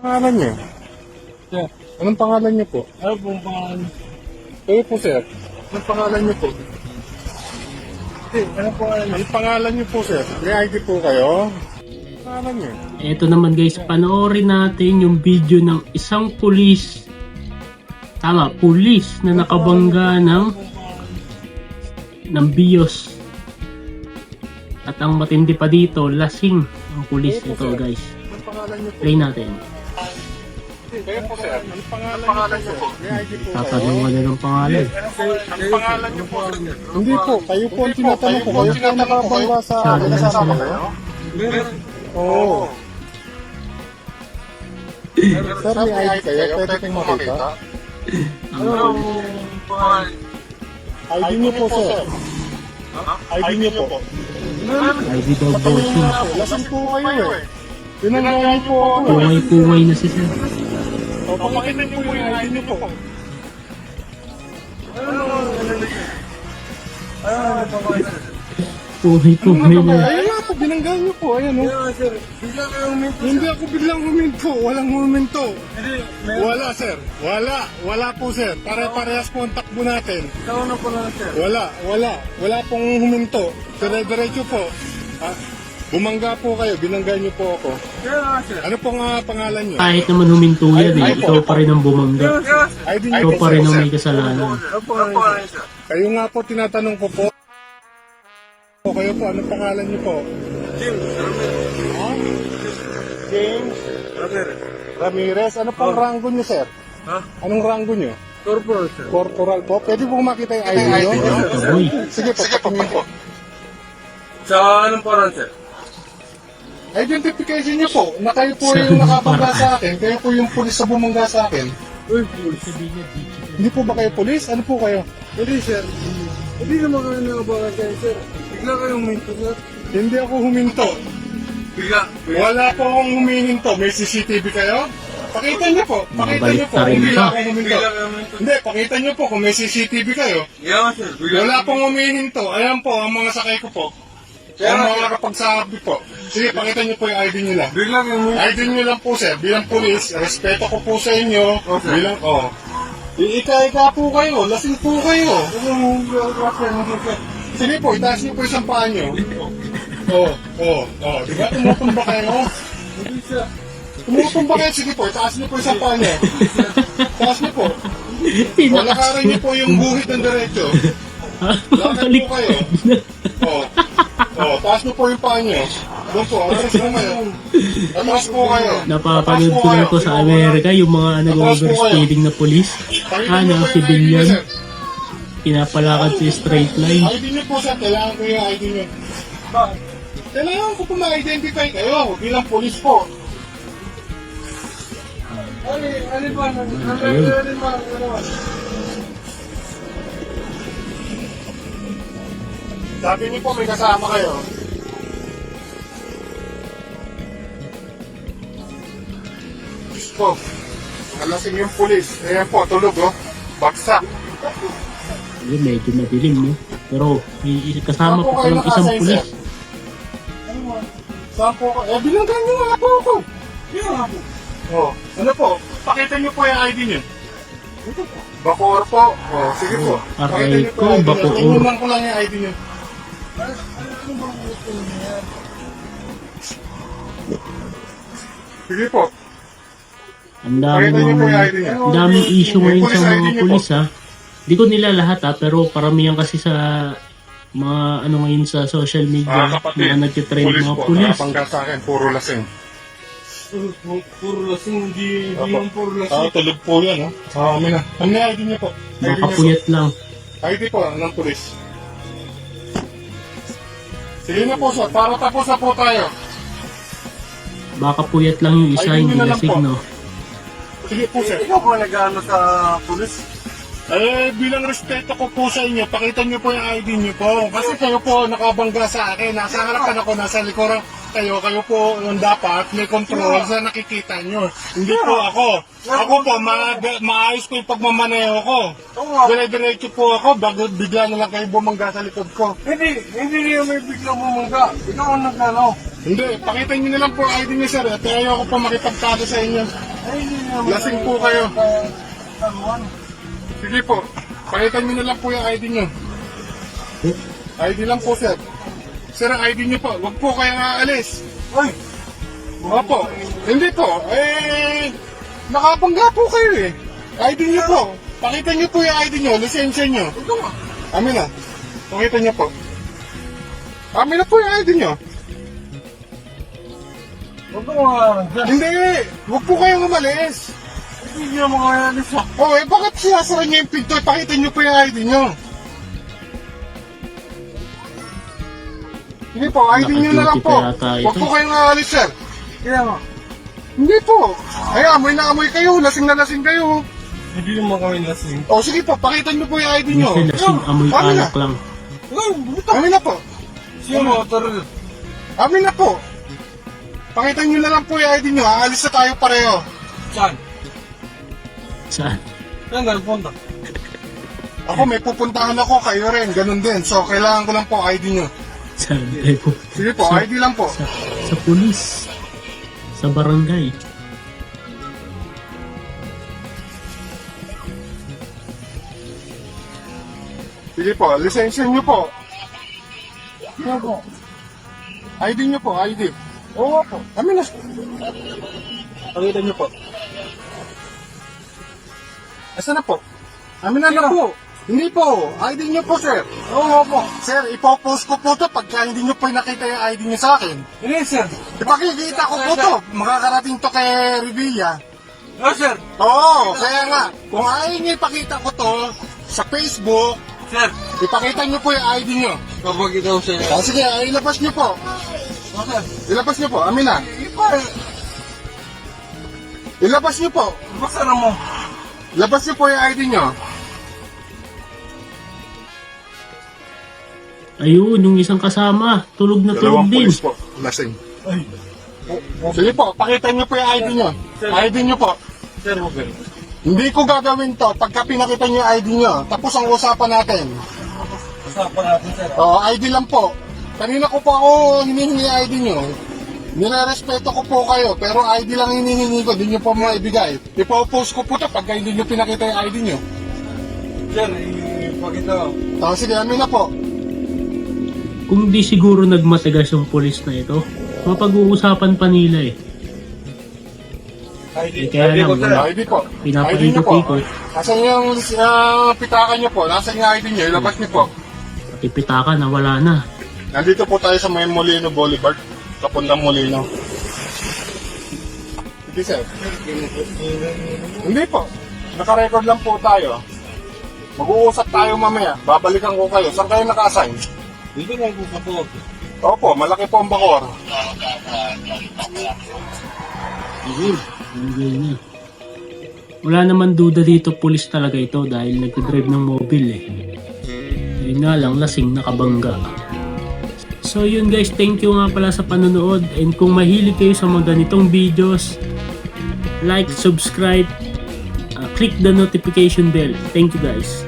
Pangalan niyo? Sir, Anong pangalan niyo po? ano pong pangalan? Kayo po, sir. Anong pangalan niyo po? Ano pangalan? Anong pangalan niyo po, sir? May ID po kayo? Pangalan niyo? Eto naman guys, panoorin natin yung video ng isang pulis. Tama, pulis na nakabangga ng BIOS. At ang matindi pa dito, lasing ang pulis ito guys. Anong pangalan niyo po? Play natin. Kayo po, sir. Anong pangalan niyo po? May ID po kayo? Tatanungan na ng pangalan. Anong pangalan niyo po? Hindi po. Kayo po ang tinatanong ko. Kayo po ang nakabangga sa akin. Nasama kayo? Oo. Sir, may ID kayo? Pwede kong makita? ID niyo po, sir. ID niyo po. ID daw bossing. Lasing po kayo eh. Pinanggalan po ako. Pungay-pungay na si sir. O, papakita niyo po yung ID niyo po. Pungay-pungay na. Ayun nga po, binanggalan niyo po. Ayan o. Sir, bigla kayong minto. Hindi ako biglang huminto. Walang huminto. Hindi, meron. Wala, sir. Wala po, sir. Pare-parehas po ang takbo natin. Ikaw na pala, sir. Wala pong huminto. Dire-diretso po. Bumangga po kayo. Binangga niyo po ako. Kaya nga, sir. Ano pong pangalan niyo? Kahit naman huminto yan eh, ikaw pa rin ang bumangga. ID niyo Ikaw po, pa rin ang sir. may kasalanan. Ano pangalan, sir? Kayo nga po tinatanong ko po. Kayo po, anong pangalan niyo po? James, James Ramirez. Ramirez. Ano pong ranggo niyo, sir? Ha? Anong ranggo niyo? Corporal, sir. Corporal po. Pwede po makita yung ID niyo? Boy, Sige po, patingin po. Sa anong pangalan, sir? Identification niyo po, na kayo po yung nakabangga sa akin, kayo po yung pulis na bumangga sa akin. Uy, police. Hindi po ba kayo pulis? Ano po kayo? Hindi, sir. Hindi naman kayo nakabangan kayo, sir. Bigla kayong minto, sir. Hindi ako huminto. Bigla. Wala po akong humihinto. May CCTV kayo? Pakita niyo po. Pakita niyo po. Mabalik ka rin Hindi ba? ako huminto. Bigla kayong minto. Hindi, pakita niyo po kung may CCTV kayo. Kaya nga, sir. Bigla Wala kayong pong humihinto. Ayan po, ang mga sakay ko po. Kaya Ang nga, mga kapagsabi po. Sige, pakita niyo po yung ID nila. Bigla kayong minto. ID niyo lang po, sir. Bilang pulis, respeto ko po sa inyo. Okay. Bilang, Iika-ika po kayo. Lasing po kayo. Sige po, itaas niyo po isang paa niyo. Diba? Tumutumba kayo. Hindi, sir. Tumutumba kayo. Sige po, itaas niyo po isang paa niyo. Taas niyo po. Lakaran niyo po yung guhit ng diretso. Lakad balik. po kayo. Taas niyo po yung paa niyo. Doon po, atras po kayo. Atras po kayo. Napapanood ko na po sa Amerika yung mga nag-overspeeding na police. Civilian. Pinapalakad sa straight line. ID niyo po, sir. Kailangan ko yung ID niyo. Kailangan ko po ma-identify kayo bilang polis po. Ano ba? Sabi niyo po may kasama kayo. Diyos po, nalasing yung polis. Ayan po, tulog oh. Bagsak. Yun, medyo madilim no? Pero may kasama pa kayong isang pulis. Saan po ako? Bilanggan niyo nga po ako. Ano po? Pakita niyo po yung ID niyo. Bacoor po. Sige po. Pakita niyo po yung ID niyo. Bacoor. Inunan ko lang yung ID niyo. Sige po. Ang Pakita niyo po yung ID niyo. daming issue ngayon Police sa ID mga niyo po. pulis ha. Hindi ko nila lahat ha, pero paramihan kasi sa mga ano ngayon sa social media, mga nagtitrend mga po. pulis. Nakapangga sa akin, puro lasing. Puro lasing, hindi yung puro lasing. Tulog po yan, Amin na. Ano yung ID niyo po? ID Baka niyo po. puyat lang. ID po, ng pulis. Sige na po, sir. Para tapos na po tayo. Baka puyat lang yung isa, Ay, hindi yun na lang lasing po. no. Sige po, sir. Ikaw po nag-ano sa pulis? Bilang respeto ko po sa inyo, pakita niyo po yung ID niyo po. Kasi kayo po nakabangga sa akin. Nasa harapan ako, nasa likuran kayo po yung dapat may control sa nakikita niyo. Hindi po ako. Ako po, maayos ko yung pagmamaneho ko. Dire-diretso po ako, bago bigla na lang kayo bumangga sa likod ko. Hindi niyo may biglang bumangga. Ikaw ang nag-ano. Hindi, pakita niyo na lang po yung ID niyo, sir. At ayoko po makipagtalo sa inyo. Ay, hindi naman. Lasing po kayo. Taguan. Sige po, pakitan nyo na lang po yung ID nyo. ID lang po, sir. Sir, ang ID nyo po. Huwag po kayong aalis. Ay! Opo. Hindi po. Nakabangga po kayo eh. ID nyo po. Pakita nyo po yung ID nyo, lisensya nyo. Ito nga. Amin na. Pakita nyo po. Amin na po yung ID nyo. Ito nga. Hindi. Huwag po kayong umalis. Hindi niya mga alis ha. Oh, bakit sinasara nyo yung pinto? Pakita nyo po yung ID nyo. Hindi po, ID nyo na lang po. Naka-duty pa yata Huwag ito. po kayong aalis, sir. Kaya nga. Hindi po. Ay, amoy na amoy kayo. Lasing na lasing kayo. Hindi naman kami lasing. O, sige po, pakita nyo po yung ID nyo. Kasi lasing amoy Amin na. alak lang. Ay, buta. Amin na po. Sino motor? Amin na po. Pakita nyo na lang po yung ID nyo. Aalis na tayo pareho. Saan? Saan? Saan tayo punta? Ako, may pupuntahan ako. Kayo rin. Ganun din. So, kailangan ko lang po ID nyo. Saan? Ay po. Sige po, ID lang po. Sa pulis. Sa barangay. Sige po, lisensya nyo po. Sino po? ID nyo po, ID. Oo po. Amin na. Pakita nyo po. Asa na po? Amin na po. Hindi po. ID nyo po, sir. Oo po. Sir, ipopost ko po to pagka hindi nyo po nakita yung ID nyo sa akin. Hindi sir. Ipakikita ko po to. Makakarating to kay Revilla. Oh sir. Oo, kaya nga. Kung ayaw nyo ipakita ko to sa Facebook, Sir. ipakita nyo po yung ID nyo. Kapag ikaw sir. Sige, ilabas nyo po. Oh sir. Ilabas nyo po. Amin na. Ipa. Ilabas nyo po. Basta na mo. Labas nyo po yung ID nyo. Ayun, yung isang kasama. Tulog na tulog din. Pulis po. Lasing. Ay. Sige po, pakita nyo po yung ID nyo. ID nyo po. Sir, okay. Hindi ko gagawin to pagka pinakita nyo yung ID nyo. Tapos ang usapan natin. Usapan natin sir. ID lang po. Kanina ko pa ako hinihingi yung ID nyo. Nire-respeto ko po kayo, pero ID lang hinihingi ko, hindi nyo po maibigay. Ipo-post ko po to pagka hindi nyo pinakita yung ID nyo. Sir, ipakita ko. Sige, amin na po. Kung di siguro nagmatigas yung pulis na ito, mapag-uusapan pa nila eh. ID. Kaya lang, wala. ID po. Pinapaikot-ikot. Nasaan yung pitakan nyo po? Nasaan yung ID nyo? Ilabas nyo po. Pati pitaka na wala na. Nandito po tayo sa may Molino Boulevard. Kapundang Molino. Hindi sir. Hindi po. Naka-record lang po tayo. Mag-uusap tayo mamaya. Babalikan ko kayo. Saan kayo naka-assign? Dito lang po kapag. Opo, malaki po ang bakor. Hindi na. Wala naman duda dito, pulis talaga ito dahil nagdadrive ng mobile eh. Ayun nga lang, lasing nakabangga. So yun guys, thank you nga pala sa panonood, and kung mahilig kayo sa mga ganitong videos, like, subscribe, click the notification bell. Thank you guys.